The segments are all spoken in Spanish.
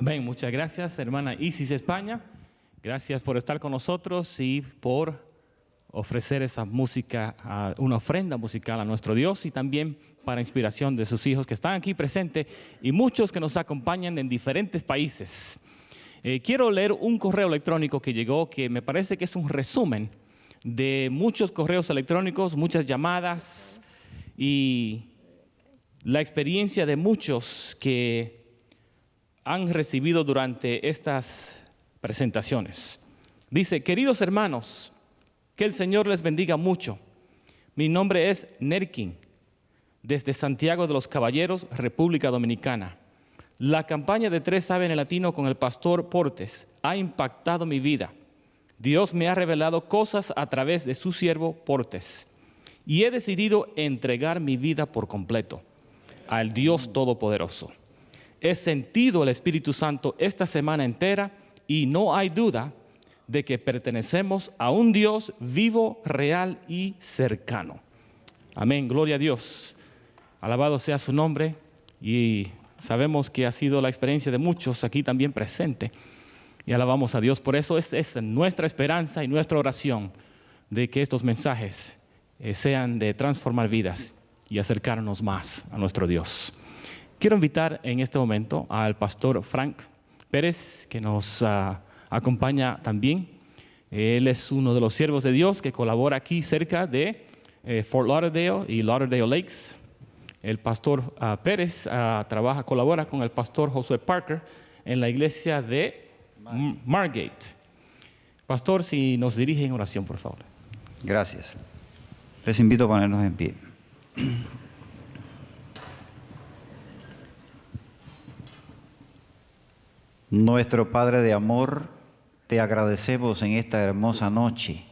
Amén. Muchas gracias, hermana Isis España. Gracias por estar con nosotros y por ofrecer esa música, una ofrenda musical a nuestro Dios, y también para inspiración de sus hijos que están aquí presentes y muchos que nos acompañan en diferentes países. Quiero leer un correo electrónico que llegó, que me parece que es un resumen de muchos correos electrónicos, muchas llamadas y la experiencia de muchos que han recibido durante estas presentaciones. Dice: queridos hermanos, que el Señor les bendiga mucho. Mi nombre es Nerkin, desde Santiago de los Caballeros, República Dominicana. La campaña de 3 Ave en el Latino con el pastor Portes ha impactado mi vida. Dios me ha revelado cosas a través de su siervo Portes y he decidido entregar mi vida por completo al Dios Todopoderoso. He sentido el Espíritu Santo esta semana entera y no hay duda de que pertenecemos a un Dios vivo, real y cercano. Amén, gloria a Dios. Alabado sea su nombre, y sabemos que ha sido la experiencia de muchos aquí también presentes. Y alabamos a Dios por eso. Es nuestra esperanza y nuestra oración de que estos mensajes sean de transformar vidas y acercarnos más a nuestro Dios. Quiero invitar en este momento al pastor Frank Pérez, que nos acompaña también. Él es uno de los siervos de Dios que colabora aquí cerca de Fort Lauderdale y Lauderdale Lakes. El pastor Pérez colabora con el pastor Josué Parker en la iglesia de Margate. Pastor, si nos dirige en oración, por favor. Gracias. Les invito a ponernos en pie. Nuestro Padre de amor, te agradecemos en esta hermosa noche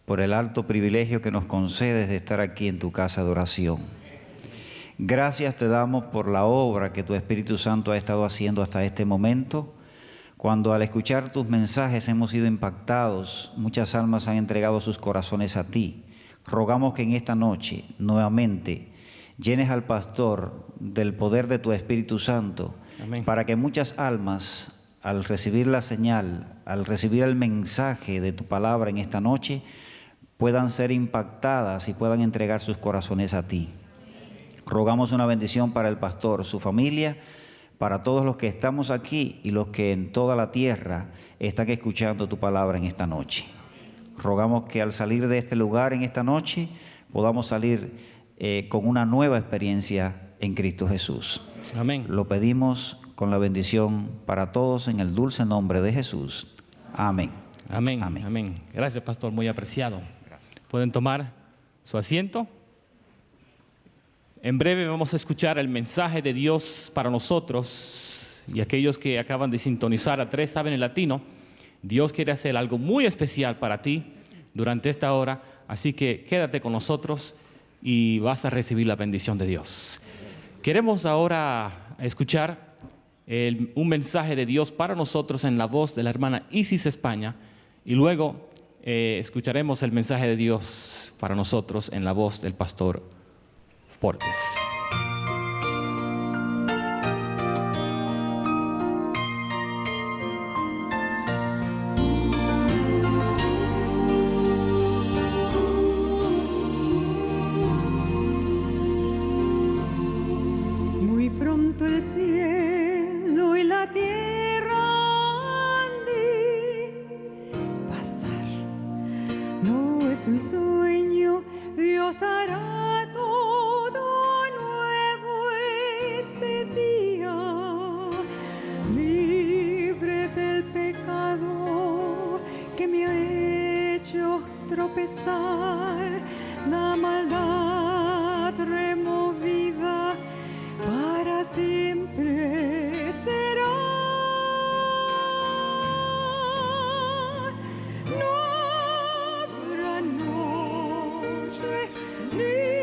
por el alto privilegio que nos concedes de estar aquí en tu casa de oración. Gracias te damos por la obra que tu Espíritu Santo ha estado haciendo hasta este momento, cuando al escuchar tus mensajes hemos sido impactados, muchas almas han entregado sus corazones a ti. Rogamos que en esta noche nuevamente llenes al pastor del poder de tu Espíritu Santo. Amén. Para que muchas almas, al recibir la señal, al recibir el mensaje de tu palabra en esta noche, puedan ser impactadas y puedan entregar sus corazones a ti. Rogamos una bendición para el pastor, su familia, para todos los que estamos aquí y los que en toda la tierra están escuchando tu palabra en esta noche. Rogamos que al salir de este lugar en esta noche podamos salir con una nueva experiencia en Cristo Jesús. Amén. Lo pedimos con la bendición para todos en el dulce nombre de Jesús. Amén. Amén. Amén. Amén. Gracias, pastor, muy apreciado. Gracias. Pueden tomar su asiento. En breve vamos a escuchar el mensaje de Dios para nosotros y aquellos que acaban de sintonizar a 3 Ave en el Latino. Dios quiere hacer algo muy especial para ti durante esta hora, así que quédate con nosotros y vas a recibir la bendición de Dios. Queremos ahora escuchar un mensaje de Dios para nosotros en la voz de la hermana Isis España, y luego escucharemos el mensaje de Dios para nosotros en la voz del pastor Portes. Muy pronto el cielo y la tierra han de pasar. No es un sueño, Dios hará todo nuevo este día. Libre del pecado que me ha hecho tropezar, la maldad removida para siempre será. No habrá noche ni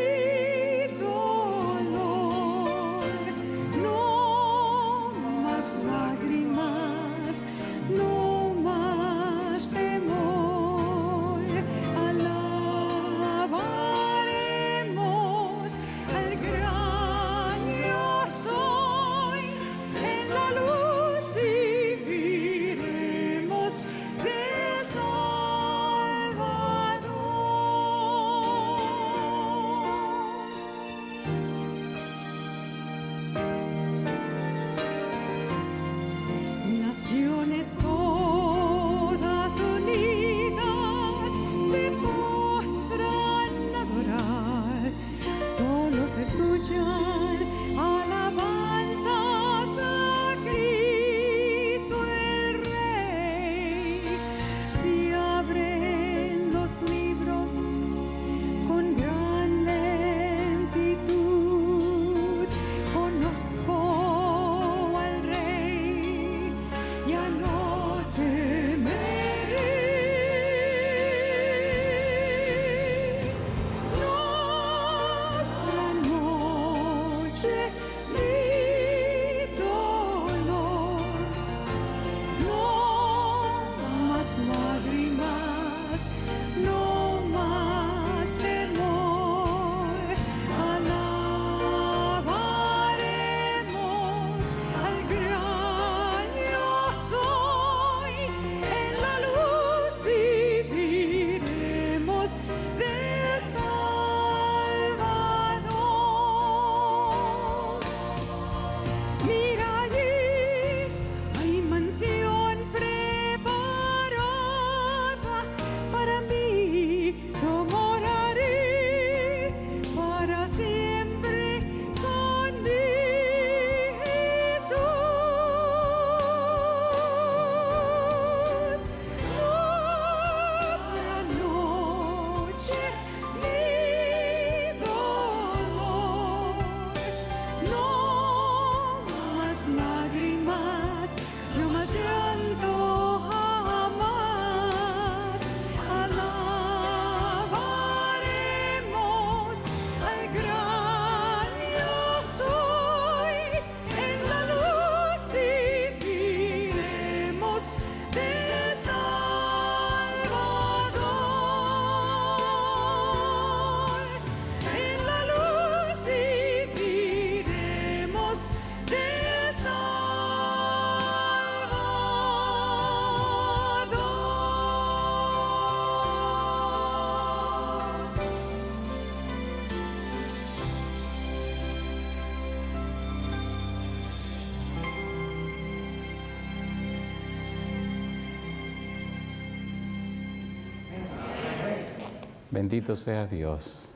Bendito sea Dios.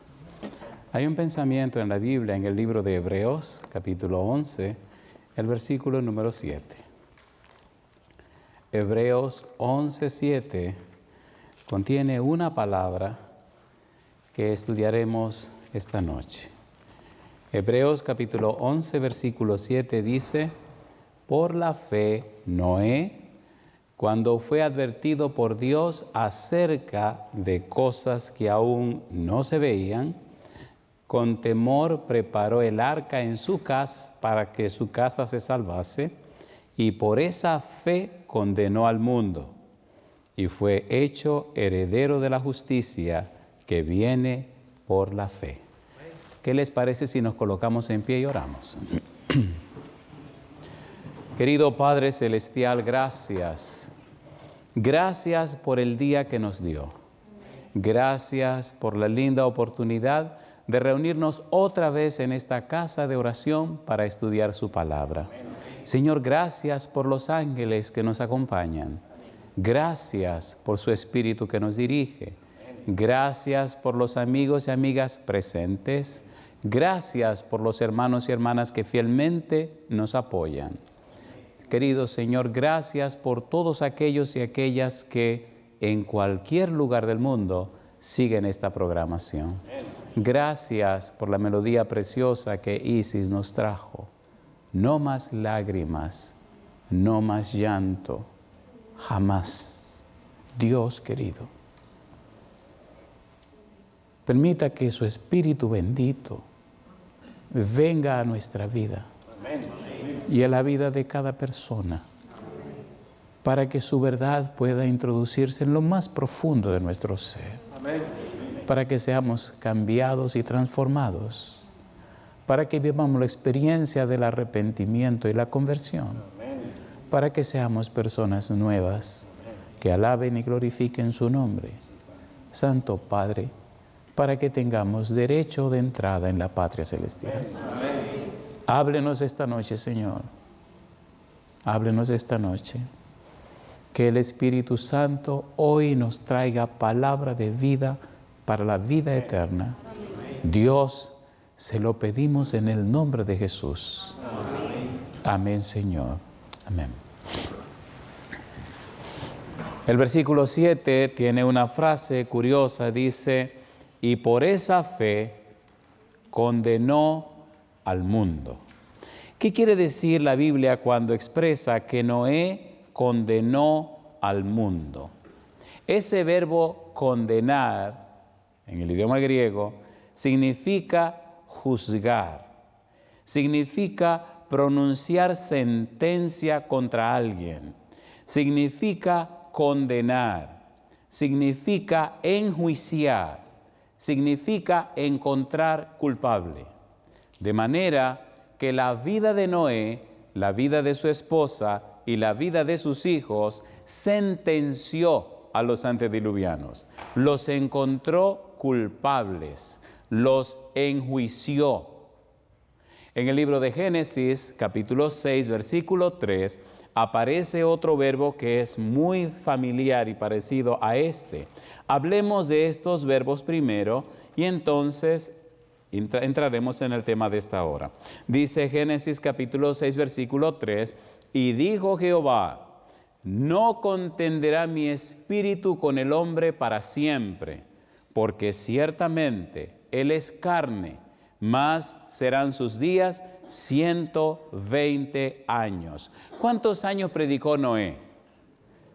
Hay un pensamiento en la Biblia, en el libro de Hebreos, capítulo 11, el versículo número 7. Hebreos 11:7 contiene una palabra que estudiaremos esta noche. Hebreos capítulo 11, versículo 7 dice: por la fe, Noé, cuando fue advertido por Dios acerca de cosas que aún no se veían, con temor preparó el arca en su casa para que su casa se salvase, y por esa fe condenó al mundo, y fue hecho heredero de la justicia que viene por la fe. ¿Qué les parece si nos colocamos en pie y oramos? Querido Padre Celestial, gracias. Gracias por el día que nos dio. Gracias por la linda oportunidad de reunirnos otra vez en esta casa de oración para estudiar su palabra. Señor, gracias por los ángeles que nos acompañan. Gracias por su Espíritu que nos dirige. Gracias por los amigos y amigas presentes. Gracias por los hermanos y hermanas que fielmente nos apoyan. Querido Señor, gracias por todos aquellos y aquellas que en cualquier lugar del mundo siguen esta programación. Gracias por la melodía preciosa que Isis nos trajo. No más lágrimas, no más llanto, jamás. Dios querido, permita que su Espíritu bendito venga a nuestra vida y a la vida de cada persona, para que su verdad pueda introducirse en lo más profundo de nuestro ser, para que seamos cambiados y transformados, para que vivamos la experiencia del arrepentimiento y la conversión, para que seamos personas nuevas que alaben y glorifiquen su nombre. Santo Padre, para que tengamos derecho de entrada en la patria celestial. Háblenos esta noche, Señor. Háblenos esta noche. Que el Espíritu Santo hoy nos traiga palabra de vida para la vida eterna. Dios, se lo pedimos en el nombre de Jesús. Amén, Señor. Amén. El versículo 7 tiene una frase curiosa, dice: y por esa fe condenó al mundo. ¿Qué quiere decir la Biblia cuando expresa que Noé condenó al mundo? Ese verbo condenar, en el idioma griego, significa juzgar, significa pronunciar sentencia contra alguien, significa condenar, significa enjuiciar, significa encontrar culpable. De manera que la vida de Noé, la vida de su esposa y la vida de sus hijos sentenció a los antediluvianos, los encontró culpables, los enjuició. En el libro de Génesis, capítulo 6, versículo 3, aparece otro verbo que es muy familiar y parecido a este. Hablemos de estos verbos primero y entonces entraremos en el tema de esta hora. Dice Génesis capítulo 6, versículo 3, y dijo Jehová: no contenderá mi espíritu con el hombre para siempre, porque ciertamente él es carne, mas serán sus días 120 años. ¿Cuántos años predicó Noé?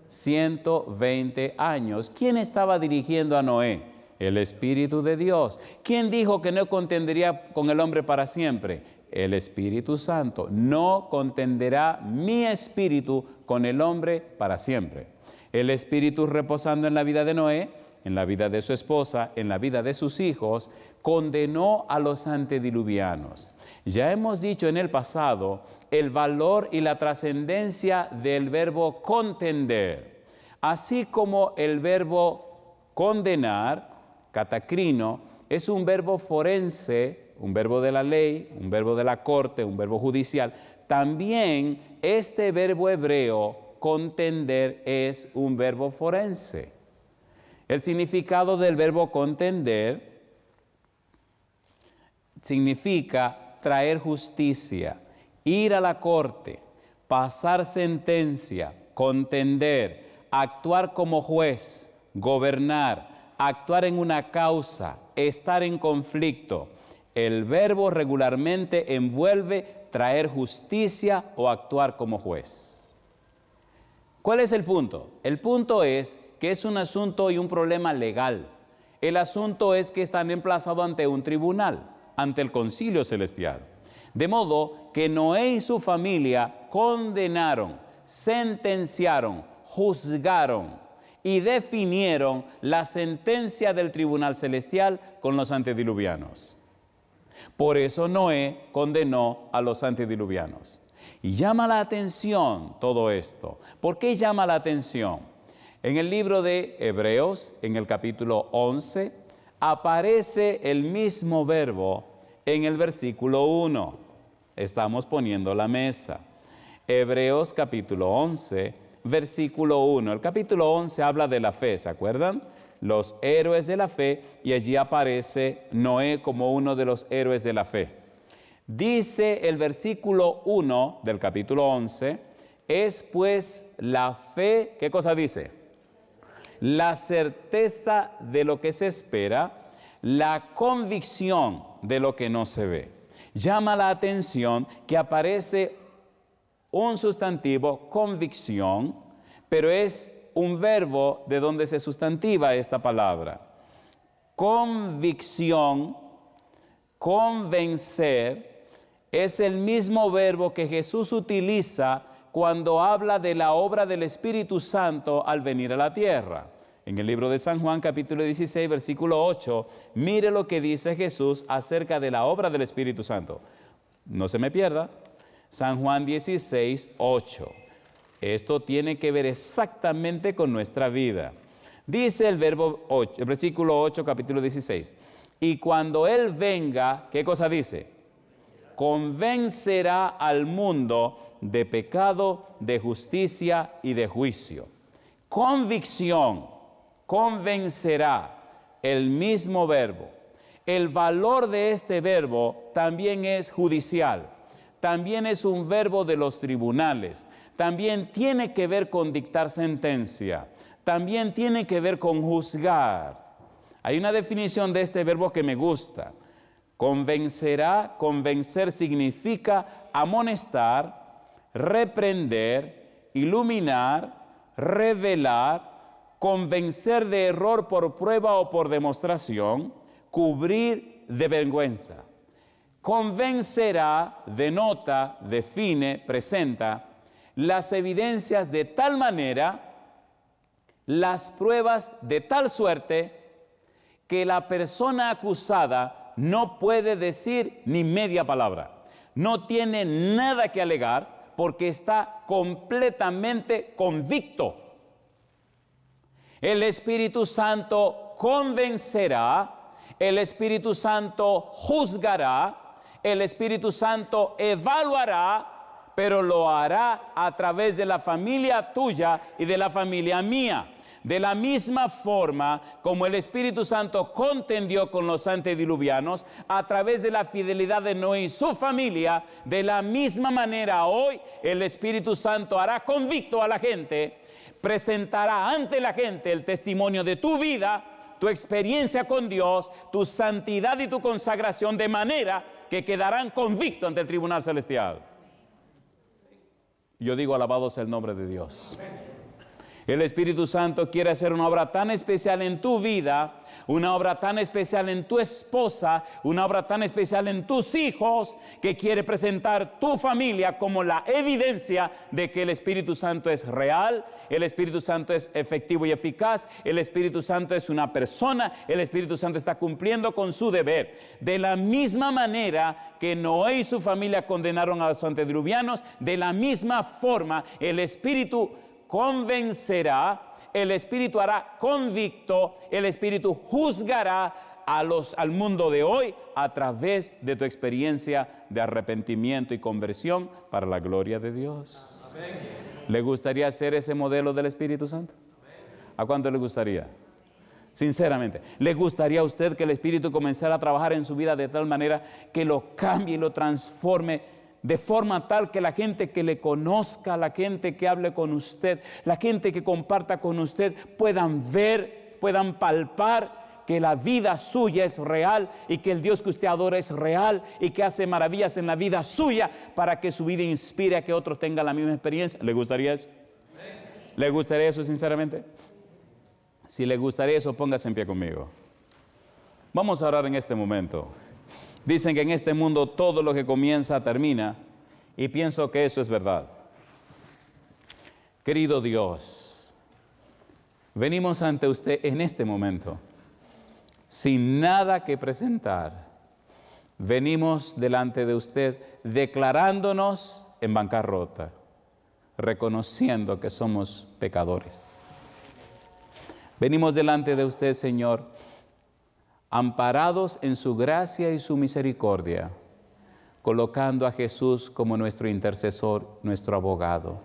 120 años. ¿Quién estaba dirigiendo a Noé? El Espíritu de Dios. ¿Quién dijo que no contendería con el hombre para siempre? El Espíritu Santo. No contenderá mi espíritu con el hombre para siempre. El Espíritu reposando en la vida de Noé, en la vida de su esposa, en la vida de sus hijos, condenó a los antediluvianos. Ya hemos dicho en el pasado el valor y la trascendencia del verbo contender, así como el verbo condenar, catacrino, es un verbo forense, un verbo de la ley, un verbo de la corte, un verbo judicial. También este verbo hebreo, contender, es un verbo forense. El significado del verbo contender significa traer justicia, ir a la corte, pasar sentencia, contender, actuar como juez, gobernar, actuar en una causa, estar en conflicto. El verbo regularmente envuelve traer justicia o actuar como juez. ¿Cuál es el punto? El punto es que es un asunto y un problema legal. El asunto es que están emplazados ante un tribunal, ante el concilio celestial. De modo que Noé y su familia condenaron, sentenciaron, juzgaron y definieron la sentencia del tribunal celestial con los antediluvianos. Por eso Noé condenó a los antediluvianos. Y llama la atención todo esto. ¿Por qué llama la atención? En el libro de Hebreos, en el capítulo 11, aparece el mismo verbo en el versículo 1. Estamos poniendo la mesa. Hebreos capítulo 11, versículo 1. El capítulo 11 habla de la fe, ¿se acuerdan? Los héroes de la fe, y allí aparece Noé como uno de los héroes de la fe. Dice el versículo 1 del capítulo 11, es pues la fe, ¿qué cosa dice? La certeza de lo que se espera, la convicción de lo que no se ve. Llama la atención que aparece un sustantivo, convicción, pero es un verbo de donde se sustantiva esta palabra. Convicción, convencer, es el mismo verbo que Jesús utiliza cuando habla de la obra del Espíritu Santo al venir a la tierra. En el libro de San Juan, capítulo 16, versículo 8, mire lo que dice Jesús acerca de la obra del Espíritu Santo. No se me pierda. San Juan 16, 8. Esto tiene que ver exactamente con nuestra vida. Dice el verbo 8, el versículo 8, capítulo 16. Y cuando Él venga, ¿qué cosa dice? Convencerá al mundo de pecado, de justicia y de juicio. Convicción, convencerá, el mismo verbo. El valor de este verbo también es judicial. También es un verbo de los tribunales. También tiene que ver con dictar sentencia. También tiene que ver con juzgar. Hay una definición de este verbo que me gusta. Convencerá, convencer significa amonestar, reprender, iluminar, revelar, convencer de error por prueba o por demostración, cubrir de vergüenza. Convencerá, denota, define, presenta las evidencias de tal manera, las pruebas de tal suerte, que la persona acusada no puede decir ni media palabra. No tiene nada que alegar porque está completamente convicto. El Espíritu Santo convencerá, el Espíritu Santo juzgará, el Espíritu Santo evaluará, pero lo hará a través de la familia tuya y de la familia mía. De la misma forma como el Espíritu Santo contendió con los antediluvianos a través de la fidelidad de Noé y su familia, de la misma manera hoy el Espíritu Santo hará convicto a la gente, presentará ante la gente el testimonio de tu vida, tu experiencia con Dios, tu santidad y tu consagración, de manera que quedarán convictos ante el tribunal celestial. Yo digo, alabado sea el nombre de Dios. El Espíritu Santo quiere hacer una obra tan especial en tu vida, una obra tan especial en tu esposa, una obra tan especial en tus hijos, que quiere presentar tu familia como la evidencia de que el Espíritu Santo es real, el Espíritu Santo es efectivo y eficaz, el Espíritu Santo es una persona, el Espíritu Santo está cumpliendo con su deber. De la misma manera que Noé y su familia condenaron a los antediluvianos, de la misma forma el Espíritu convencerá, el Espíritu hará convicto, el Espíritu juzgará al mundo de hoy a través de tu experiencia de arrepentimiento y conversión para la gloria de Dios. Amén. ¿Le gustaría ser ese modelo del Espíritu Santo? ¿A cuánto le gustaría? Sinceramente, ¿le gustaría a usted que el Espíritu comenzara a trabajar en su vida de tal manera que lo cambie y lo transforme de forma tal que la gente que le conozca, la gente que hable con usted, la gente que comparta con usted, puedan ver, puedan palpar que la vida suya es real y que el Dios que usted adora es real y que hace maravillas en la vida suya para que su vida inspire a que otros tengan la misma experiencia? ¿Le gustaría eso? ¿Le gustaría eso sinceramente? Si le gustaría eso, póngase en pie conmigo. Vamos a orar en este momento. Dicen que en este mundo todo lo que comienza termina, y pienso que eso es verdad. Querido Dios, venimos ante usted en este momento, sin nada que presentar. Venimos delante de usted declarándonos en bancarrota, reconociendo que somos pecadores. Venimos delante de usted, Señor, amparados en su gracia y su misericordia, colocando a Jesús como nuestro intercesor, nuestro abogado,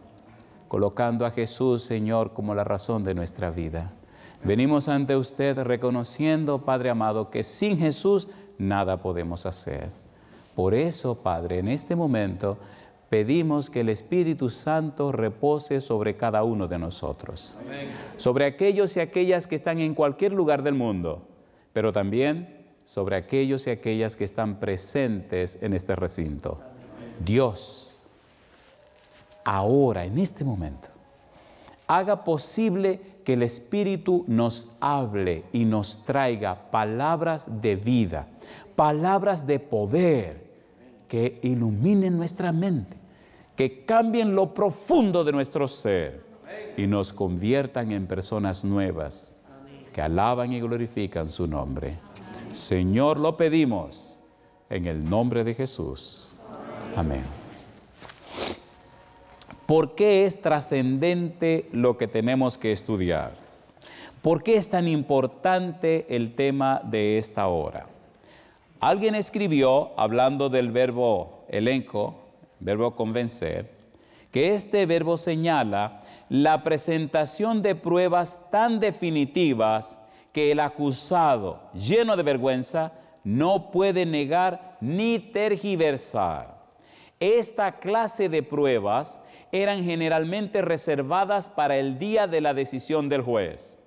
colocando a Jesús, Señor, como la razón de nuestra vida. Venimos ante usted reconociendo, Padre amado, que sin Jesús nada podemos hacer. Por eso, Padre, en este momento pedimos que el Espíritu Santo repose sobre cada uno de nosotros. Amén. Sobre aquellos y aquellas que están en cualquier lugar del mundo, pero también sobre aquellos y aquellas que están presentes en este recinto. Amén. Dios, ahora, en este momento, haga posible que el Espíritu nos hable y nos traiga palabras de vida, palabras de poder, que iluminen nuestra mente, que cambien lo profundo de nuestro ser y nos conviertan en personas nuevas que alaban y glorifican su nombre. Señor, lo pedimos en el nombre de Jesús. Amén. ¿Por qué es trascendente lo que tenemos que estudiar? ¿Por qué es tan importante el tema de esta hora? Alguien escribió, hablando del verbo elenco, verbo convencer, que este verbo señala la presentación de pruebas tan definitivas que el acusado, lleno de vergüenza, no puede negar ni tergiversar. Esta clase de pruebas eran generalmente reservadas para el día de la decisión del juez.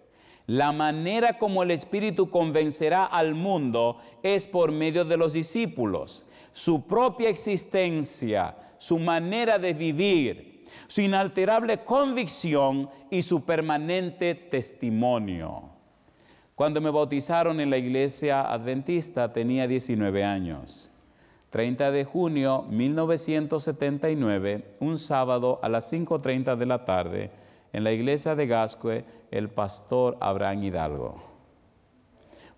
La manera como el Espíritu convencerá al mundo es por medio de los discípulos. Su propia existencia, su manera de vivir, su inalterable convicción y su permanente testimonio. Cuando me bautizaron en la iglesia adventista tenía 19 años. 30 de junio 1979, un sábado a las 5:30 de la tarde, en la iglesia de Gascue, el pastor Abraham Hidalgo.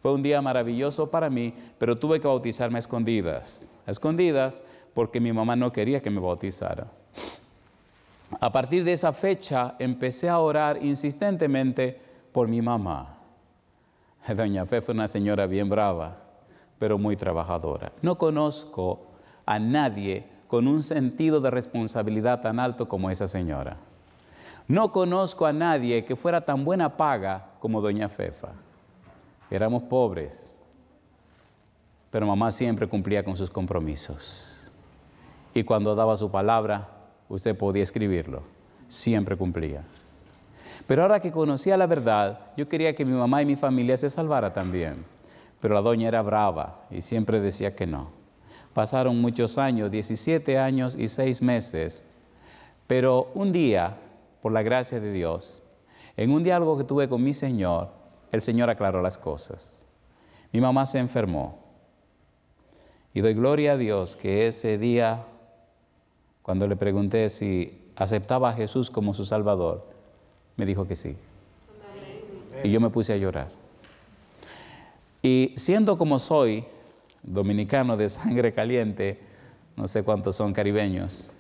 Fue un día maravilloso para mí, pero tuve que bautizarme a escondidas porque mi mamá no quería que me bautizara. A partir de esa fecha empecé a orar insistentemente por mi mamá. Doña Fe fue una señora bien brava, pero muy trabajadora. No conozco a nadie con un sentido de responsabilidad tan alto como esa señora. No conozco a nadie que fuera tan buena paga como doña Fefa. Éramos pobres, pero mamá siempre cumplía con sus compromisos. Y cuando daba su palabra, usted podía escribirlo. Siempre cumplía. Pero ahora que conocía la verdad, yo quería que mi mamá y mi familia se salvara también. Pero la doña era brava y siempre decía que no. Pasaron muchos años, 17 años y 6 meses. Pero un día, por la gracia de Dios, en un diálogo que tuve con mi Señor, el Señor aclaró las cosas. Mi mamá se enfermó. Y doy gloria a Dios que ese día, cuando le pregunté si aceptaba a Jesús como su Salvador, me dijo que sí. Y yo me puse a llorar. Y siendo como soy, dominicano de sangre caliente, no sé cuántos son caribeños,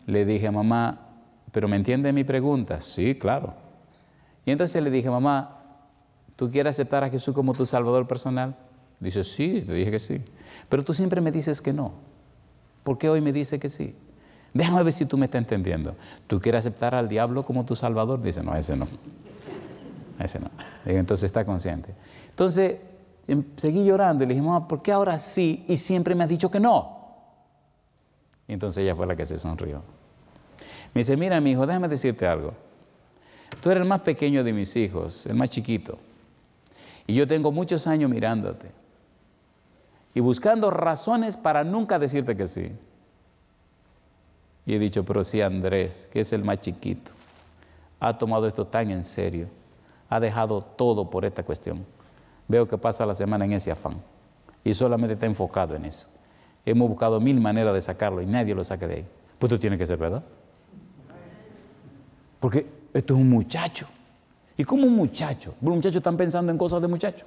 le dije, mamá, ¿pero me entiende mi pregunta? Sí, claro. Y entonces le dije, mamá, ¿tú quieres aceptar a Jesús como tu Salvador personal? Dice, sí, le dije que sí. Pero tú siempre me dices que no. ¿Por qué hoy me dice que sí? Déjame ver si tú me estás entendiendo. ¿Tú quieres aceptar al diablo como tu Salvador? Dice, no, ese no. ese no. Le digo, entonces está consciente. Entonces seguí llorando y le dije, mamá, ¿por qué ahora sí y siempre me has dicho que no? Y entonces ella fue la que se sonrió. Me dice, mira, mi hijo, déjame decirte algo. Tú eres el más pequeño de mis hijos, el más chiquito. Y yo tengo muchos años mirándote y buscando razones para nunca decirte que sí. Y he dicho, pero si Andrés, que es el más chiquito, ha tomado esto tan en serio, ha dejado todo por esta cuestión. Veo que pasa la semana en ese afán y solamente está enfocado en eso. Hemos buscado 1000 maneras de sacarlo y nadie lo saca de ahí. Pues tú tienes que ser verdad. Porque esto es un muchacho. ¿Y cómo un muchacho? Un muchacho está pensando en cosas de muchacho.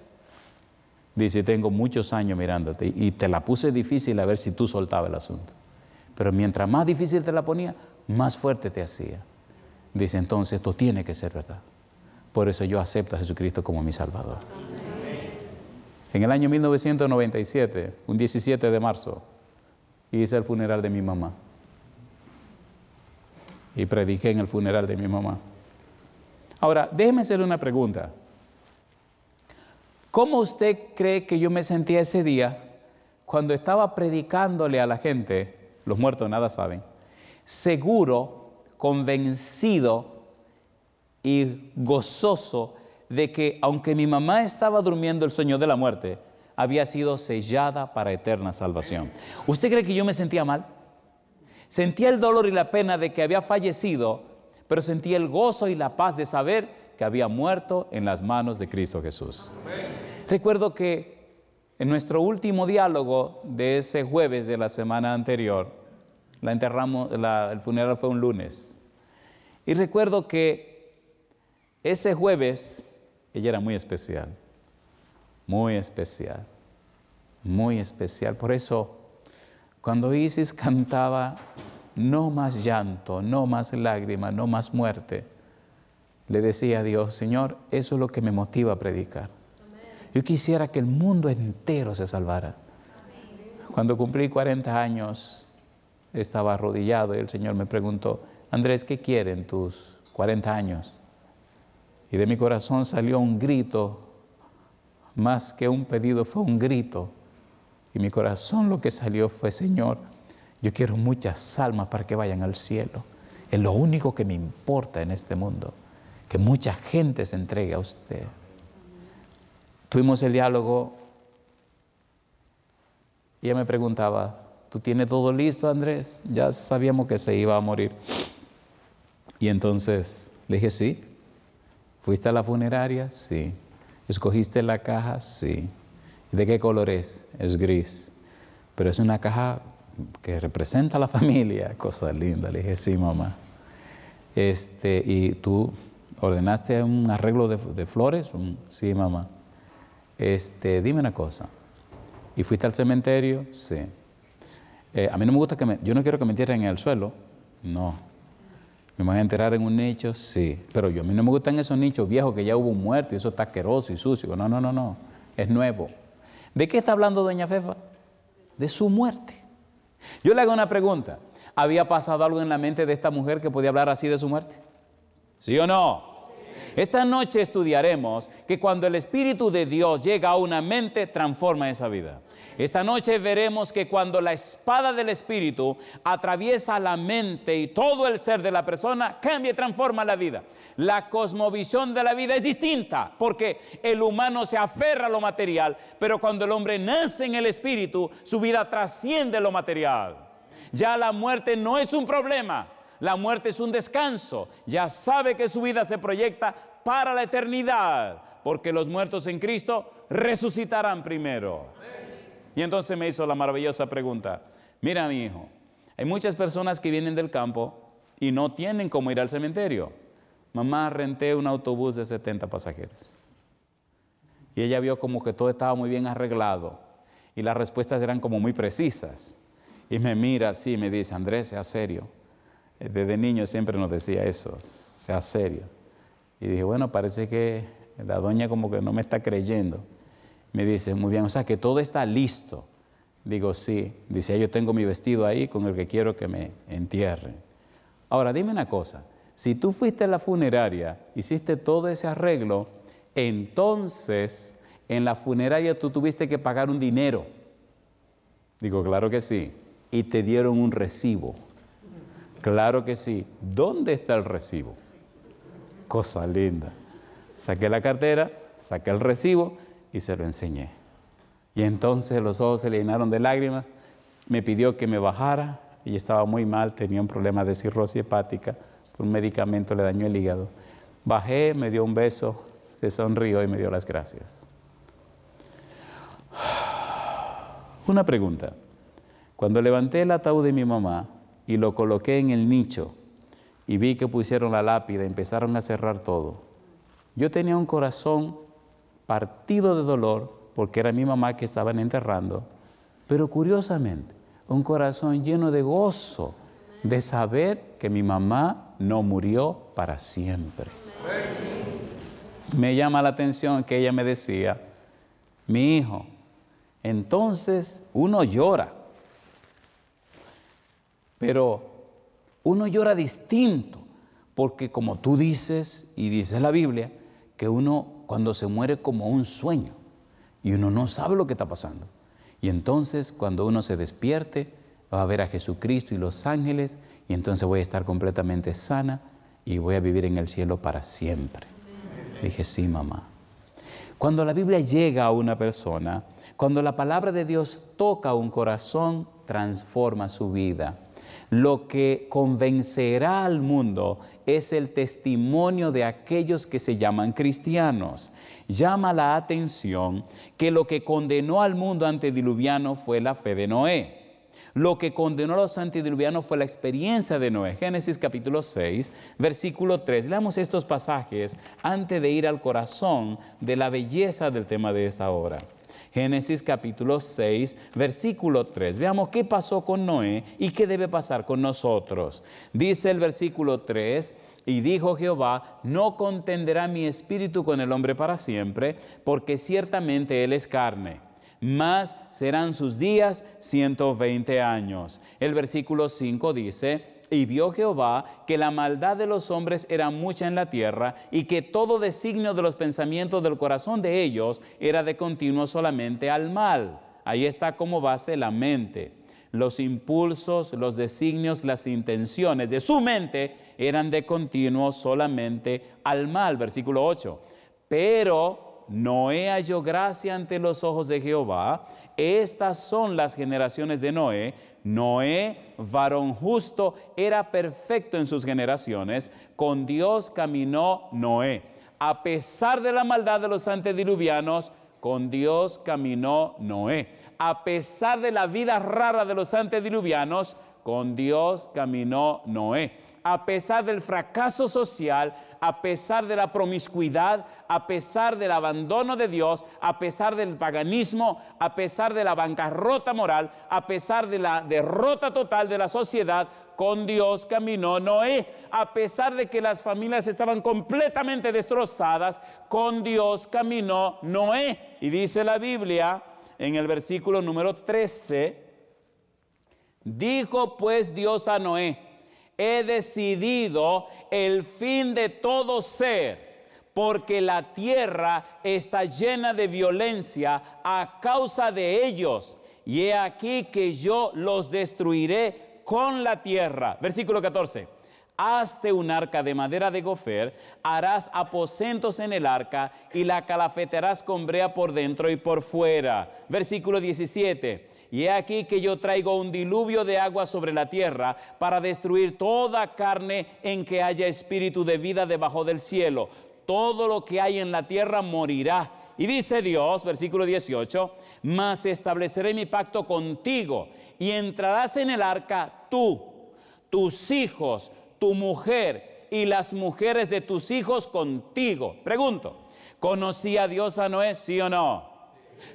Dice, tengo muchos años mirándote y te la puse difícil a ver si tú soltabas el asunto. Pero mientras más difícil te la ponía, más fuerte te hacía. Dice, entonces esto tiene que ser verdad. Por eso yo acepto a Jesucristo como mi Salvador. En el año 1997, un 17 de marzo, hice el funeral de mi mamá. Y prediqué en el funeral de mi mamá. Ahora, déjeme hacerle una pregunta. ¿Cómo usted cree que yo me sentía ese día cuando estaba predicándole a la gente, los muertos nada saben, seguro, convencido y gozoso de que aunque mi mamá estaba durmiendo el sueño de la muerte, había sido sellada para eterna salvación? ¿Usted cree que yo me sentía mal? Sentía el dolor y la pena de que había fallecido, pero sentía el gozo y la paz de saber que había muerto en las manos de Cristo Jesús. Recuerdo que en nuestro último diálogo de ese jueves de la semana anterior, el funeral fue un lunes. Y recuerdo que ese jueves, ella era muy especial, muy especial, muy especial. Por eso, cuando Isis cantaba, no más llanto, no más lágrima, no más muerte, le decía a Dios, Señor, eso es lo que me motiva a predicar. Yo quisiera que el mundo entero se salvara. Cuando cumplí 40 años, estaba arrodillado y el Señor me preguntó, Andrés, ¿qué quieren tus 40 años? Y de mi corazón salió un grito, más que un pedido, fue un grito. Y mi corazón lo que salió fue, Señor, yo quiero muchas almas para que vayan al cielo. Es lo único que me importa en este mundo, que mucha gente se entregue a usted. Tuvimos el diálogo y ella me preguntaba, ¿tú tienes todo listo, Andrés? Ya sabíamos que se iba a morir. Y entonces le dije, sí. ¿Fuiste a la funeraria? Sí. ¿Escogiste la caja? Sí. ¿Y de qué color es? Es gris. Pero es una caja que representa a la familia. Cosa linda. Le dije, sí, mamá. ¿Y tú ordenaste un arreglo de flores? Sí, mamá. Dime una cosa. ¿Y fuiste al cementerio? Sí. A mí no me gusta yo no quiero que me entierren en el suelo. No. ¿Me van a enterrar en un nicho? Sí. Pero a mí no me gustan esos nichos viejos que ya hubo un muerto y eso está asqueroso y sucio. No. Es nuevo. ¿De qué está hablando doña Fefa? De su muerte. Yo le hago una pregunta. ¿Había pasado algo en la mente de esta mujer que podía hablar así de su muerte? ¿Sí o no? Esta noche estudiaremos que cuando el Espíritu de Dios llega a una mente, transforma esa vida. Esta noche veremos que cuando la espada del Espíritu atraviesa la mente y todo el ser de la persona, cambia y transforma la vida. La cosmovisión de la vida es distinta, porque el humano se aferra a lo material, pero cuando el hombre nace en el Espíritu, su vida trasciende lo material. Ya la muerte no es un problema. La muerte es un descanso. Ya sabe que su vida se proyecta para la eternidad, porque los muertos en Cristo resucitarán primero. Y entonces me hizo la maravillosa pregunta. Mira, mi hijo, hay muchas personas que vienen del campo y no tienen cómo ir al cementerio. Mamá, renté un autobús de 70 pasajeros. Y ella vio como que todo estaba muy bien arreglado y las respuestas eran como muy precisas. Y me mira así y me dice, Andrés, sea serio. Desde niño siempre nos decía eso, sea serio. Y dije, bueno, parece que la doña como que no me está creyendo. Me dice, muy bien, o sea que todo está listo. Digo, sí. Dice, yo tengo mi vestido ahí con el que quiero que me entierren. Ahora, dime una cosa. Si tú fuiste a la funeraria, hiciste todo ese arreglo, Entonces, en la funeraria tú tuviste que pagar un dinero. Digo, claro que sí. Y te dieron un recibo. Claro que sí. ¿Dónde está el recibo? Cosa linda. Saqué la cartera, saqué el recibo y se lo enseñé. Y entonces los ojos se le llenaron de lágrimas. Me pidió que me bajara y estaba muy mal, tenía un problema de cirrosis hepática. Un medicamento le dañó el hígado. Bajé, me dio un beso, se sonrió y me dio las gracias. Una pregunta. Cuando levanté el ataúd de mi mamá y lo coloqué en el nicho y vi que pusieron la lápida y empezaron a cerrar todo, yo tenía un corazón partido de dolor porque era mi mamá que estaban enterrando, pero curiosamente, un corazón lleno de gozo de saber que mi mamá no murió para siempre. Me llama la atención que ella me decía, mi hijo, entonces uno llora, pero uno llora distinto, porque como tú dices y dice la Biblia, que uno cuando se muere como un sueño y uno no sabe lo que está pasando. Y entonces cuando uno se despierte, va a ver a Jesucristo y los ángeles y entonces voy a estar completamente sana y voy a vivir en el cielo para siempre. Dije, sí, mamá. Cuando la Biblia llega a una persona, cuando la palabra de Dios toca un corazón, transforma su vida. Lo que convencerá al mundo es el testimonio de aquellos que se llaman cristianos. Llama la atención que lo que condenó al mundo antediluviano fue la fe de Noé. Lo que condenó a los antediluvianos fue la experiencia de Noé. Génesis capítulo 6, versículo 3. Leamos estos pasajes antes de ir al corazón de la belleza del tema de esta hora. Génesis capítulo 6, versículo 3. Veamos qué pasó con Noé y qué debe pasar con nosotros. Dice el versículo 3, y dijo Jehová, no contenderá mi espíritu con el hombre para siempre, porque ciertamente él es carne. Más serán sus días 120 años. El versículo 5 dice, y vio Jehová que la maldad de los hombres era mucha en la tierra y que todo designio de los pensamientos del corazón de ellos era de continuo solamente al mal. Ahí está como base la mente. Los impulsos, los designios, las intenciones de su mente eran de continuo solamente al mal. Versículo 8. Pero Noé halló gracia ante los ojos de Jehová. Estas son las generaciones de Noé. Noé, varón justo, era perfecto en sus generaciones. Con Dios caminó Noé. A pesar de la maldad de los antediluvianos, con Dios caminó Noé. A pesar de la vida rara de los antediluvianos, con Dios caminó Noé. A pesar del fracaso social, a pesar de la promiscuidad, a pesar del abandono de Dios, a pesar del paganismo, a pesar de la bancarrota moral, a pesar de la derrota total de la sociedad, con Dios caminó Noé. A pesar de que las familias estaban completamente destrozadas, con Dios caminó Noé. Y dice la Biblia en el versículo número 13, dijo pues Dios a Noé, he decidido el fin de todo ser, porque la tierra está llena de violencia a causa de ellos, y he aquí que yo los destruiré con la tierra. Versículo 14. Hazte un arca de madera de gofer, harás aposentos en el arca y la calafetarás con brea por dentro y por fuera. Versículo 17. Y he aquí que yo traigo un diluvio de agua sobre la tierra para destruir toda carne en que haya espíritu de vida debajo del cielo. Todo lo que hay en la tierra morirá. Y dice Dios, versículo 18, mas estableceré mi pacto contigo y entrarás en el arca tú, tus hijos, tu mujer y las mujeres de tus hijos contigo. Pregunto, ¿conocía Dios a Noé, sí o no?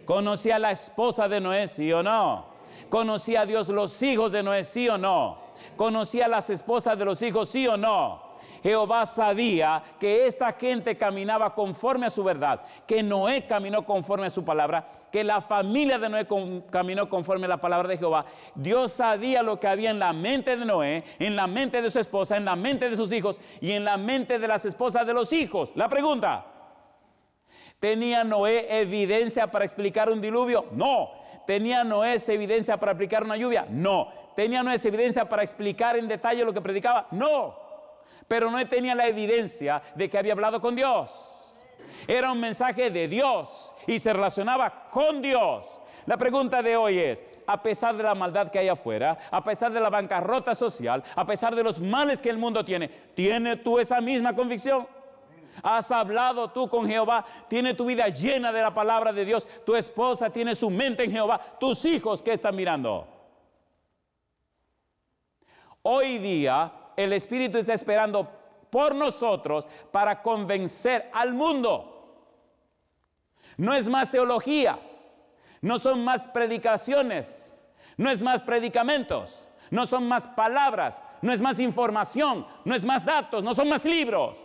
¿Conocía a la esposa de Noé, sí o no? ¿Conocía a Dios los hijos de Noé, sí o no? ¿Conocía a las esposas de los hijos, sí o no? Jehová sabía que esta gente caminaba conforme a su verdad, que Noé caminó conforme a su palabra, que la familia de Noé caminó conforme a la palabra de Jehová. Dios sabía lo que había en la mente de Noé, en la mente de su esposa, en la mente de sus hijos y en la mente de las esposas de los hijos. La pregunta, ¿Tenía Noé evidencia para explicar un diluvio? No. ¿Tenía Noé esa evidencia para explicar una lluvia? No. ¿Tenía Noé esa evidencia para explicar en detalle lo que predicaba? No. Pero Noé tenía la evidencia de que había hablado con Dios. Era un mensaje de Dios y se relacionaba con Dios. La pregunta de hoy es, a pesar de la maldad que hay afuera, a pesar de la bancarrota social, a pesar de los males que el mundo tiene, ¿tienes tú esa misma convicción? ¿Has hablado tú con Jehová? ¿Tiene tu vida llena de la palabra de Dios? ¿Tu esposa tiene su mente en Jehová? ¿Tus hijos qué están mirando? Hoy día el Espíritu está esperando por nosotros para convencer al mundo. No es más teología, no son más predicaciones, no es más predicamentos, no son más palabras, no es más información, no es más datos, no son más libros.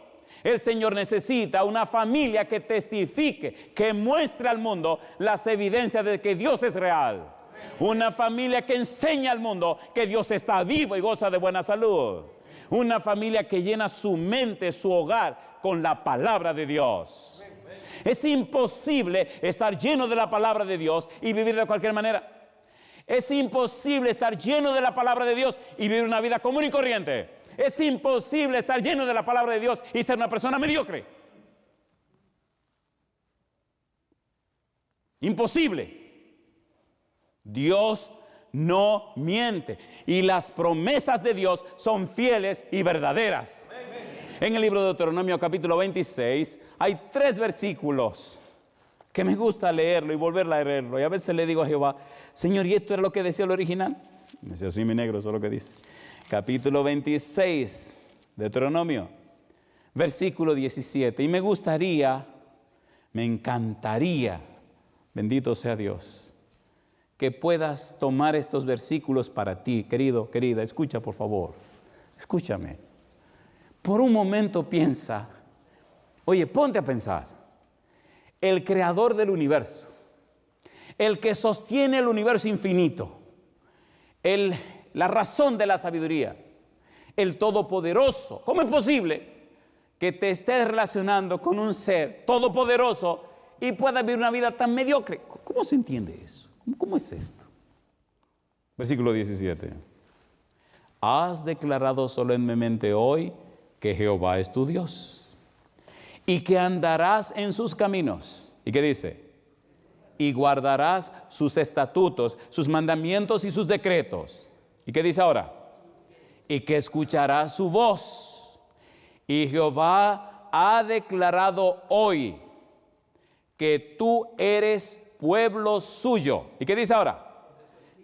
El Señor necesita una familia que testifique, que muestre al mundo las evidencias de que Dios es real. Una familia que enseñe al mundo que Dios está vivo y goza de buena salud. Una familia que llena su mente, su hogar con la palabra de Dios. Es imposible estar lleno de la palabra de Dios y vivir de cualquier manera. Es imposible estar lleno de la palabra de Dios y vivir una vida común y corriente. Es imposible estar lleno de la palabra de Dios y ser una persona mediocre. Imposible. Dios no miente y las promesas de Dios son fieles y verdaderas. En el libro de Deuteronomio capítulo 26 hay 3 versículos que me gusta leerlo y volver a leerlo. Y a veces le digo a Jehová, Señor, ¿y esto era lo que decía el original? Me dice, así mi negro, eso es lo que dice. Capítulo 26, Deuteronomio, versículo 17. Y me gustaría, me encantaría, bendito sea Dios, que puedas tomar estos versículos para ti, querido, querida. Escucha, por favor, escúchame. Por un momento piensa, oye, ponte a pensar. El creador del universo, el que sostiene el universo infinito, la razón de la sabiduría, el todopoderoso. ¿Cómo es posible que te estés relacionando con un ser todopoderoso y puedas vivir una vida tan mediocre? ¿Cómo se entiende eso? ¿Cómo es esto? Versículo 17. Has declarado solemnemente hoy que Jehová es tu Dios y que andarás en sus caminos. ¿Y qué dice? Y guardarás sus estatutos, sus mandamientos y sus decretos. ¿Y qué dice ahora? Y que escucharás su voz. Y Jehová ha declarado hoy que tú eres pueblo suyo. ¿Y qué dice ahora?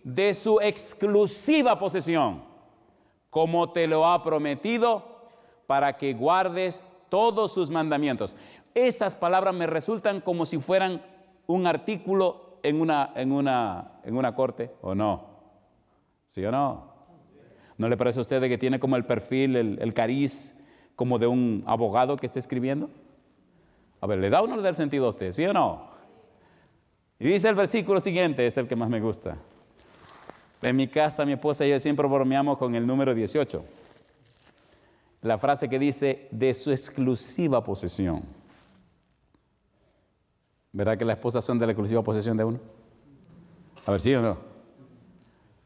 De su exclusiva posesión, como te lo ha prometido, para que guardes todos sus mandamientos. Estas palabras me resultan como si fueran un artículo en una corte, ¿o no? ¿Sí o no? ¿No le parece a usted que tiene como el perfil, el cariz, como de un abogado que está escribiendo? A ver, ¿le da o no le da el sentido a usted? ¿Sí o no? Y dice el versículo siguiente, este es el que más me gusta. En mi casa, mi esposa y yo siempre bromeamos con el número 18. La frase que dice, de su exclusiva posesión. ¿Verdad que las esposas son de la exclusiva posesión de uno? A ver, ¿sí o no?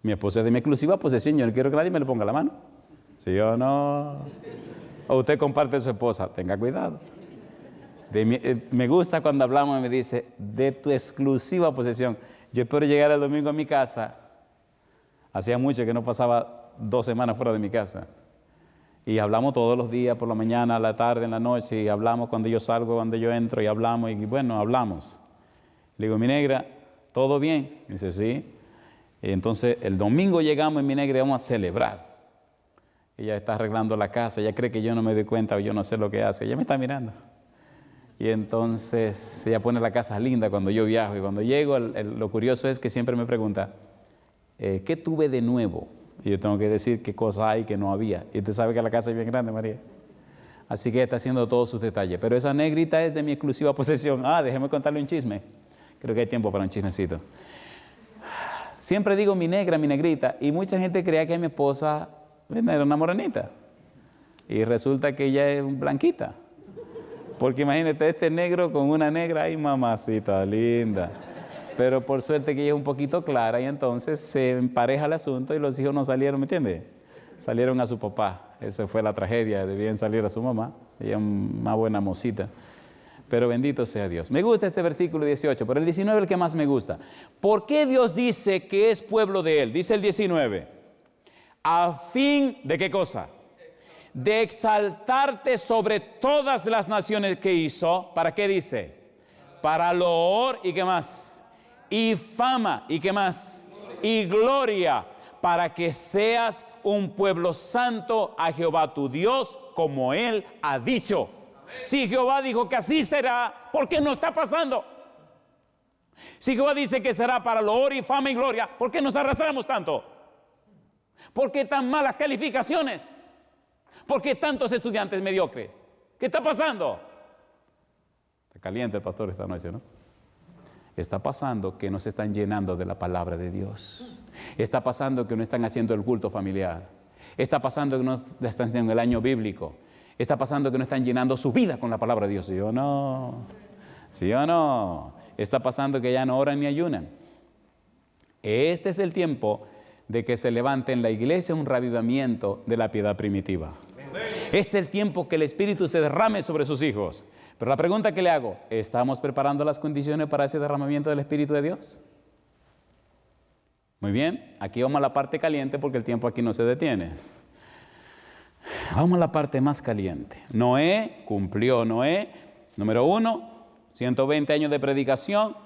Mi esposa es de mi exclusiva posesión, yo no quiero que nadie me le ponga la mano. ¿Sí o no? O usted comparte a su esposa, tenga cuidado. Me gusta cuando hablamos y me dice, de tu exclusiva posesión. Yo espero llegar el domingo a mi casa. Hacía mucho que no pasaba 2 semanas fuera de mi casa. Y hablamos todos los días, por la mañana, a la tarde, en la noche, y hablamos cuando yo salgo, cuando yo entro, y hablamos, y bueno, hablamos. Le digo, mi negra, ¿todo bien? Me dice, sí. Y entonces, el domingo llegamos y mi negra vamos a celebrar. Ella está arreglando la casa, ella cree que yo no me doy cuenta o yo no sé lo que hace, ella me está mirando. Y entonces, ella pone la casa linda cuando yo viajo, y cuando llego, lo curioso es que siempre me pregunta, ¿qué tuve de nuevo? Y yo tengo que decir qué cosas hay que no había. Y usted sabe que la casa es bien grande, María. Así que ella está haciendo todos sus detalles. Pero esa negrita es de mi exclusiva posesión. Déjeme contarle un chisme. Creo que hay tiempo para un chismecito. Siempre digo mi negra, mi negrita. Y mucha gente creía que mi esposa era una morenita. Y resulta que ella es blanquita. Porque imagínate, este negro con una negra, ay mamacita linda. Pero por suerte que ella es un poquito clara y entonces se empareja el asunto y los hijos no salieron, ¿me entiendes? Salieron a su papá. Esa fue la tragedia, debían salir a su mamá. Ella es una buena mocita. Pero bendito sea Dios. Me gusta este versículo 18, pero el 19 es el que más me gusta. ¿Por qué Dios dice que es pueblo de Él? Dice el 19. ¿A fin de qué cosa? De exaltarte sobre todas las naciones que hizo. ¿Para qué dice? Para loor y qué más. Y fama y qué más. Y gloria. Para que seas un pueblo santo a Jehová tu Dios, como Él ha dicho. Si Jehová dijo que así será, ¿por qué no está pasando? Si Jehová dice que será para loor y fama y gloria, ¿por qué nos arrastramos tanto? ¿Por qué tan malas calificaciones? ¿Por qué tantos estudiantes mediocres? ¿Qué está pasando? Está caliente el pastor esta noche, ¿no? Está pasando que no se están llenando de la palabra de Dios. Está pasando que no están haciendo el culto familiar. Está pasando que no están haciendo el año bíblico. Está pasando que no están llenando su vida con la palabra de Dios. ¿Sí o no? ¿Sí o no? Está pasando que ya no oran ni ayunan. Este es el tiempo de que se levante en la iglesia un revivamiento de la piedad primitiva. Es el tiempo que el Espíritu se derrame sobre sus hijos. Pero la pregunta que le hago, ¿estamos preparando las condiciones para ese derramamiento del Espíritu de Dios? Muy bien, aquí vamos a la parte caliente porque el tiempo aquí no se detiene. Vamos a la parte más caliente. Noé cumplió. Número 1, 120 años de predicación.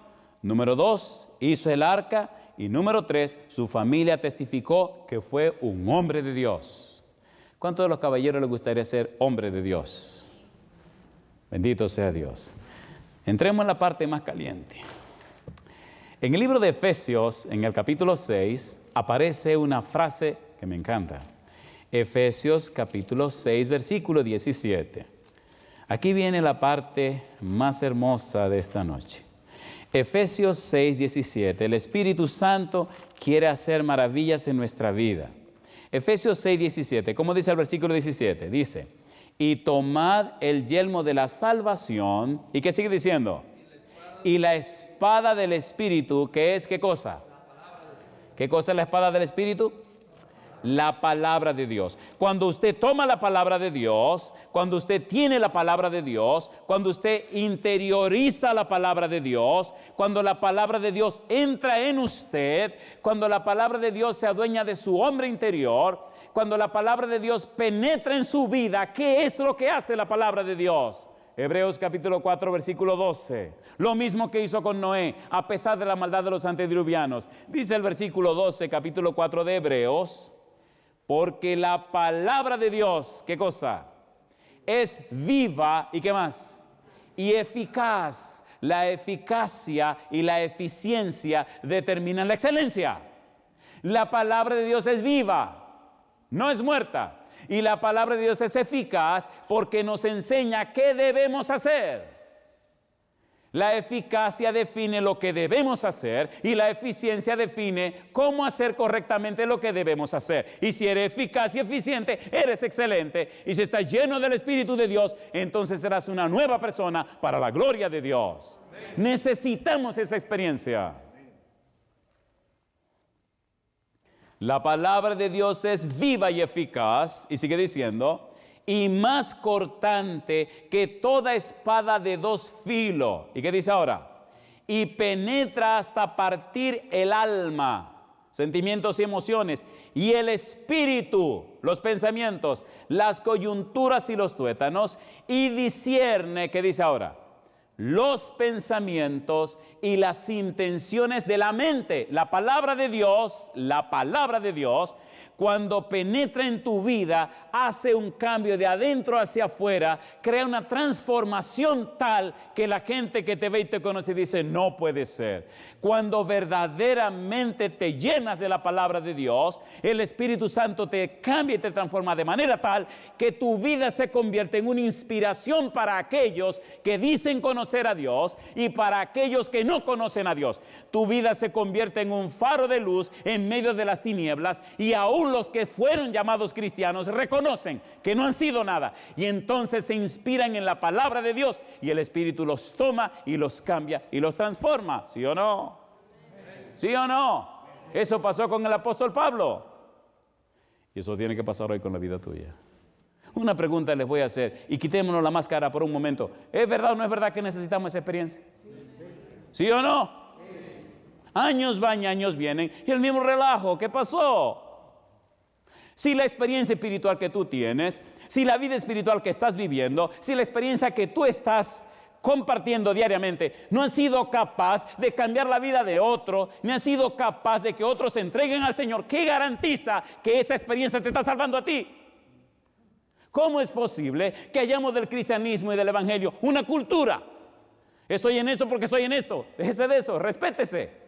Número 2, hizo el arca. Y número 3, su familia testificó que fue un hombre de Dios. ¿Cuántos de los caballeros les gustaría ser hombre de Dios? Bendito sea Dios. Entremos en la parte más caliente. En el libro de Efesios, en el capítulo 6, aparece una frase que me encanta. Efesios capítulo 6, versículo 17. Aquí viene la parte más hermosa de esta noche. Efesios 6, 17. El Espíritu Santo quiere hacer maravillas en nuestra vida. Efesios 6, 17. ¿Cómo dice el versículo 17? Dice, y tomad el yelmo de la salvación. ¿Y qué sigue diciendo? Y la espada del Espíritu, que es ¿qué cosa? ¿Qué cosa es la espada del Espíritu? La palabra de Dios. Cuando usted toma la palabra de Dios, cuando usted tiene la palabra de Dios, cuando usted interioriza la palabra de Dios, cuando la palabra de Dios entra en usted, cuando la palabra de Dios se adueña de su hombre interior, cuando la palabra de Dios penetra en su vida, ¿qué es lo que hace la palabra de Dios? Hebreos capítulo 4, versículo 12. Lo mismo que hizo con Noé, a pesar de la maldad de los antediluvianos. Dice el versículo 12, capítulo 4 de Hebreos, porque la palabra de Dios, ¿qué cosa? Es viva y ¿qué más? Y eficaz. La eficacia y la eficiencia determinan la excelencia. La palabra de Dios es viva, no es muerta. Y la palabra de Dios es eficaz porque nos enseña qué debemos hacer. La eficacia define lo que debemos hacer y la eficiencia define cómo hacer correctamente lo que debemos hacer. Y si eres eficaz y eficiente, eres excelente. Y si estás lleno del Espíritu de Dios, entonces serás una nueva persona para la gloria de Dios. Necesitamos esa experiencia. La palabra de Dios es viva y eficaz, y sigue diciendo, y más cortante que toda espada de dos filos. ¿Y qué dice ahora? Y penetra hasta partir el alma, sentimientos y emociones, y el espíritu, los pensamientos, las coyunturas y los tuétanos, y discierne, ¿qué dice ahora? Los pensamientos y las intenciones de la mente. La palabra de Dios, cuando penetra en tu vida, hace un cambio de adentro hacia afuera, crea una transformación tal que la gente que te ve y te conoce dice, no puede ser. Cuando verdaderamente te llenas de la palabra de Dios, el Espíritu Santo te cambia y te transforma de manera tal que tu vida se convierte en una inspiración para aquellos que dicen conocer a Dios y para aquellos que no conocen a Dios. Tu vida se convierte en un faro de luz en medio de las tinieblas y aún aún los que fueron llamados cristianos reconocen que no han sido nada. Y entonces se inspiran en la palabra de Dios y el Espíritu los toma y los cambia y los transforma. ¿Sí o no? ¿Sí o no? Eso pasó con el apóstol Pablo. Y eso tiene que pasar hoy con la vida tuya. Una pregunta les voy a hacer y quitémonos la máscara por un momento. ¿Es verdad o no es verdad que necesitamos esa experiencia? ¿Sí o no? Años van y años vienen y el mismo relajo. ¿Qué pasó? Si la experiencia espiritual que tú tienes, si la vida espiritual que estás viviendo, si la experiencia que tú estás compartiendo diariamente no han sido capaz de cambiar la vida de otro, ni han sido capaz de que otros se entreguen al Señor, ¿qué garantiza que esa experiencia te está salvando a ti? ¿Cómo es posible que hayamos del cristianismo y del evangelio una cultura? Estoy en esto porque estoy en esto. Déjese de eso, respétese.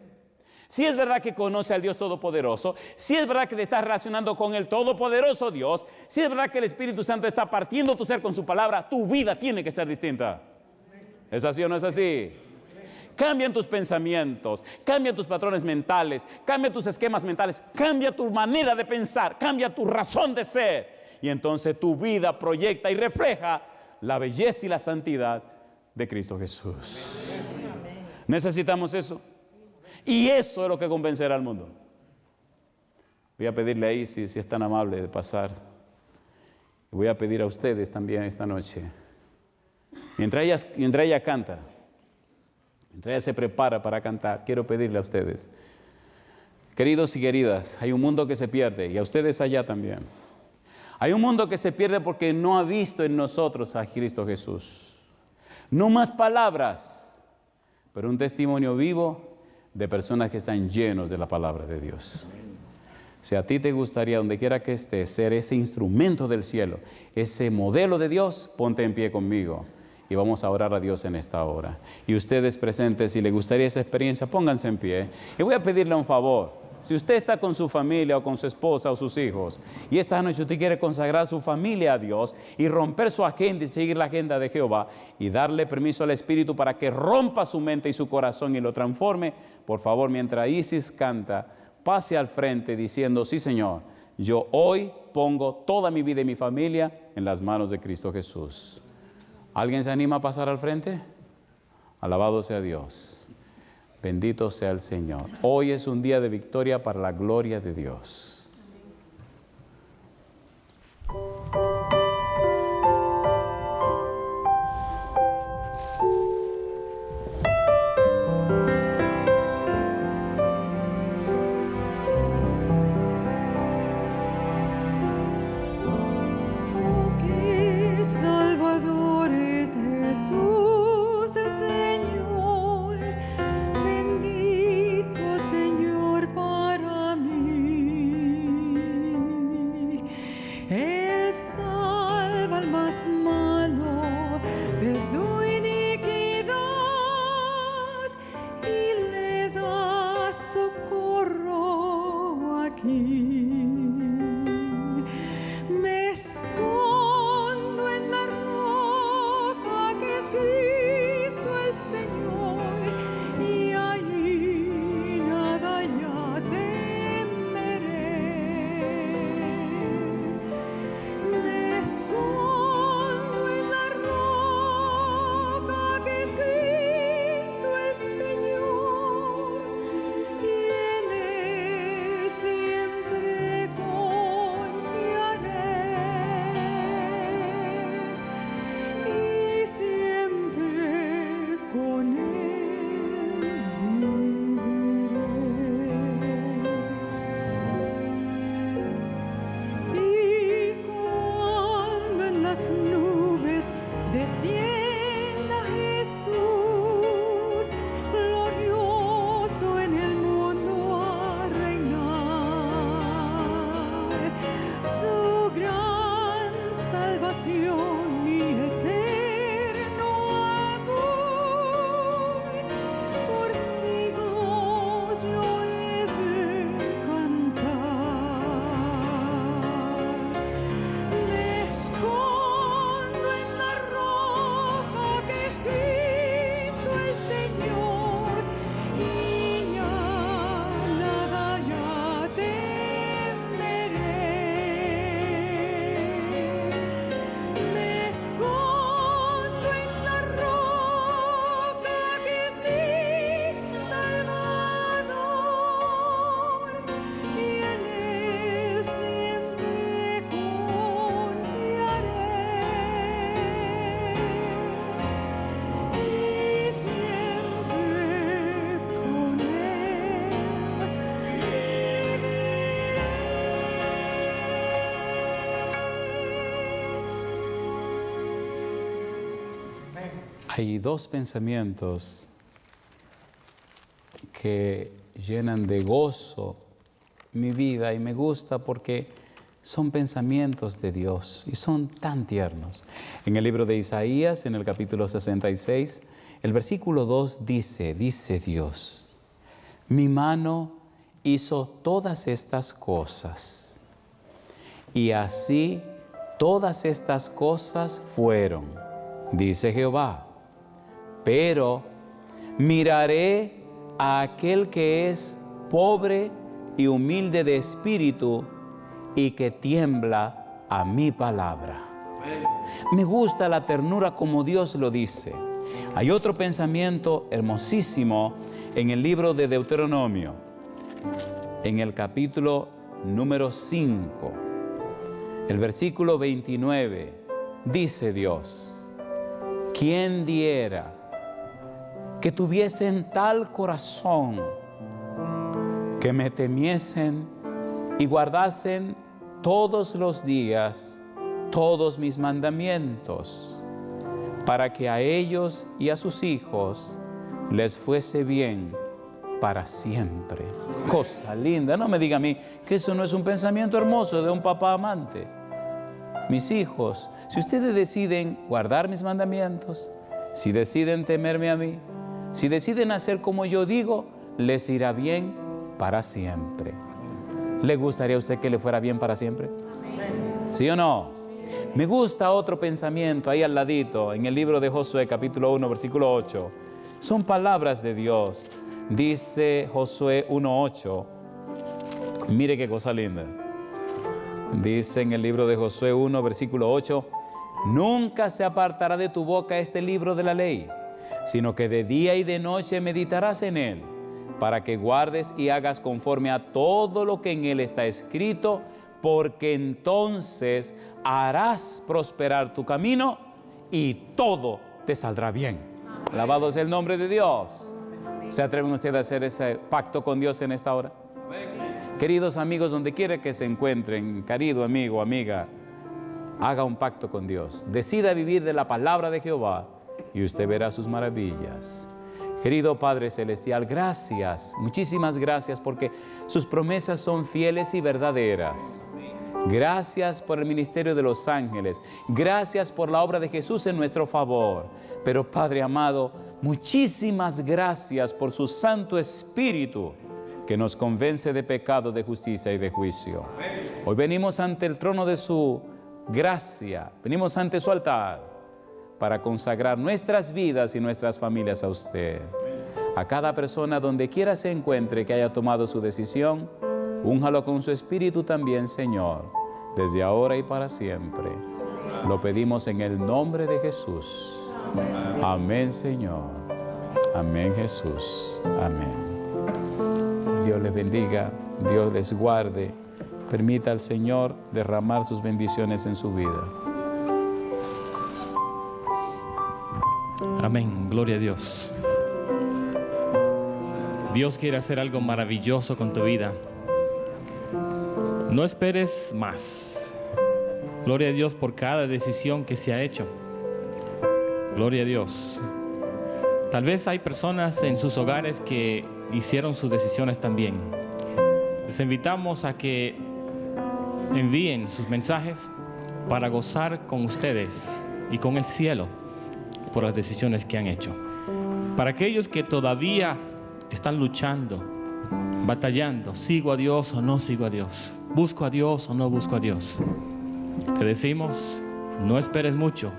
Si es verdad que conoce al Dios Todopoderoso, si es verdad que te estás relacionando con el Todopoderoso Dios, si es verdad que el Espíritu Santo está partiendo tu ser con su palabra, tu vida tiene que ser distinta. ¿Es así o no es así? Cambian tus pensamientos, cambian tus patrones mentales, cambian tus esquemas mentales, cambia tu manera de pensar, cambia tu razón de ser. Y entonces tu vida proyecta y refleja la belleza y la santidad de Cristo Jesús. Necesitamos eso. Y eso es lo que convencerá al mundo. Voy a pedirle ahí, si es tan amable de pasar. Y voy a pedir a ustedes también esta noche. Mientras ella canta, mientras ella se prepara para cantar, quiero pedirle a ustedes. Queridos y queridas, hay un mundo que se pierde y a ustedes allá también. Hay un mundo que se pierde porque no ha visto en nosotros a Cristo Jesús. No más palabras, pero un testimonio vivo de personas que están llenos de la palabra de Dios. Si a ti te gustaría, donde quiera que estés, ser ese instrumento del cielo, ese modelo de Dios, ponte en pie conmigo y vamos a orar a Dios en esta hora. Y ustedes presentes, si les gustaría esa experiencia, pónganse en pie. Y voy a pedirle un favor. Si usted está con su familia o con su esposa o sus hijos y esta noche usted quiere consagrar su familia a Dios y romper su agenda y seguir la agenda de Jehová y darle permiso al Espíritu para que rompa su mente y su corazón y lo transforme, por favor, mientras Isis canta, pase al frente diciendo: sí, Señor, yo hoy pongo toda mi vida y mi familia en las manos de Cristo Jesús. ¿Alguien se anima a pasar al frente? Alabado sea Dios. Bendito sea el Señor. Hoy es un día de victoria para la gloria de Dios. Bendito Señor para mí. Hay dos pensamientos que llenan de gozo mi vida y me gusta porque son pensamientos de Dios y son tan tiernos. En el libro de Isaías, en el capítulo 66, el versículo 2 dice Dios, mi mano hizo todas estas cosas y así todas estas cosas fueron, dice Jehová, pero miraré a aquel que es pobre y humilde de espíritu y que tiembla a mi palabra. Me gusta la ternura como Dios lo dice. Hay otro pensamiento hermosísimo en el libro de Deuteronomio, en el capítulo número 5, el versículo 29, dice Dios, ¿quién diera que tuviesen tal corazón que me temiesen y guardasen todos los días todos mis mandamientos, para que a ellos y a sus hijos les fuese bien para siempre? Cosa linda, no me diga a mí que eso no es un pensamiento hermoso de un papá amante. Mis hijos, si ustedes deciden guardar mis mandamientos, si deciden temerme a mí, si deciden hacer como yo digo, les irá bien para siempre. ¿Le gustaría a usted que le fuera bien para siempre? ¿Sí o no? Me gusta otro pensamiento ahí al ladito, en el libro de Josué, capítulo 1, versículo 8. Son palabras de Dios. Dice Josué 1:8. Mire qué cosa linda. Dice en el libro de Josué 1, versículo 8, nunca se apartará de tu boca este libro de la ley, sino que de día y de noche meditarás en él, para que guardes y hagas conforme a todo lo que en él está escrito, porque entonces harás prosperar tu camino y todo te saldrá bien. Alabado sea el nombre de Dios. ¿Se atreven ustedes a hacer ese pacto con Dios en esta hora? Queridos amigos, donde quiera que se encuentren, querido amigo, amiga, haga un pacto con Dios. Decida vivir de la palabra de Jehová y usted verá sus maravillas. Querido Padre Celestial, gracias, muchísimas gracias, porque sus promesas son fieles y verdaderas. Gracias por el ministerio de los ángeles. Gracias por la obra de Jesús en nuestro favor. Pero Padre amado, muchísimas gracias por su Santo Espíritu, que nos convence de pecado, de justicia y de juicio. Hoy venimos ante el trono de su gracia, venimos ante su altar para consagrar nuestras vidas y nuestras familias a usted. A cada persona donde quiera se encuentre que haya tomado su decisión, únjalo con su espíritu también, Señor, desde ahora y para siempre. Lo pedimos en el nombre de Jesús. Amén, Señor. Amén, Jesús. Amén. Dios les bendiga, Dios les guarde. Permita al Señor derramar sus bendiciones en su vida. Amén, gloria a Dios. Dios quiere hacer algo maravilloso con tu vida. No esperes más. Gloria a Dios por cada decisión que se ha hecho. Gloria a Dios. Tal vez hay personas en sus hogares que hicieron sus decisiones también. Les invitamos a que envíen sus mensajes para gozar con ustedes y con el cielo por las decisiones que han hecho. Para aquellos que todavía están luchando, batallando, ¿sigo a Dios o no sigo a Dios? ¿Busco a Dios o no busco a Dios? Te decimos, no esperes mucho.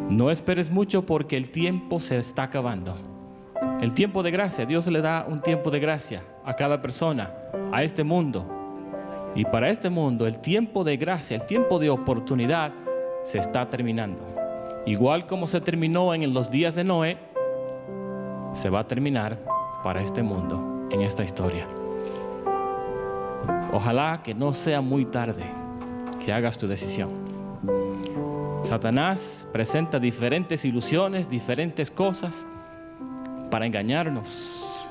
No esperes mucho porque el tiempo se está acabando. El tiempo de gracia, Dios le da un tiempo de gracia a cada persona, a este mundo. Y para este mundo, el tiempo de gracia, el tiempo de oportunidad se está terminando. Igual como se terminó en los días de Noé, se va a terminar para este mundo, en esta historia. Ojalá que no sea muy tarde que hagas tu decisión. Satanás presenta diferentes ilusiones, diferentes cosas para engañarnos.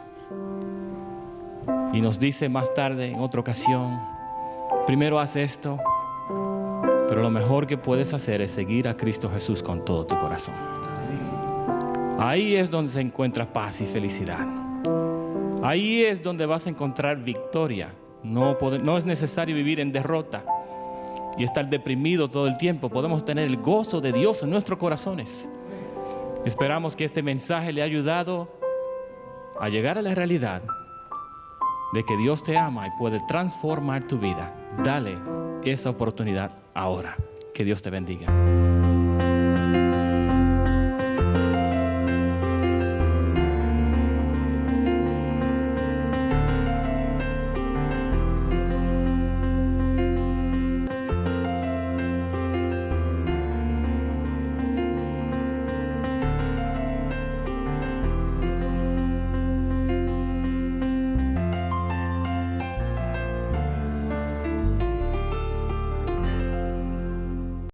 Y nos dice más tarde, en otra ocasión, primero haz esto, pero lo mejor que puedes hacer es seguir a Cristo Jesús con todo tu corazón. Ahí es donde se encuentra paz y felicidad. Ahí es donde vas a encontrar victoria. No es necesario vivir en derrota y estar deprimido todo el tiempo. Podemos tener el gozo de Dios en nuestros corazones. Esperamos que este mensaje le haya ayudado a llegar a la realidad de que Dios te ama y puede transformar tu vida. Dale esa oportunidad ahora. Que Dios te bendiga.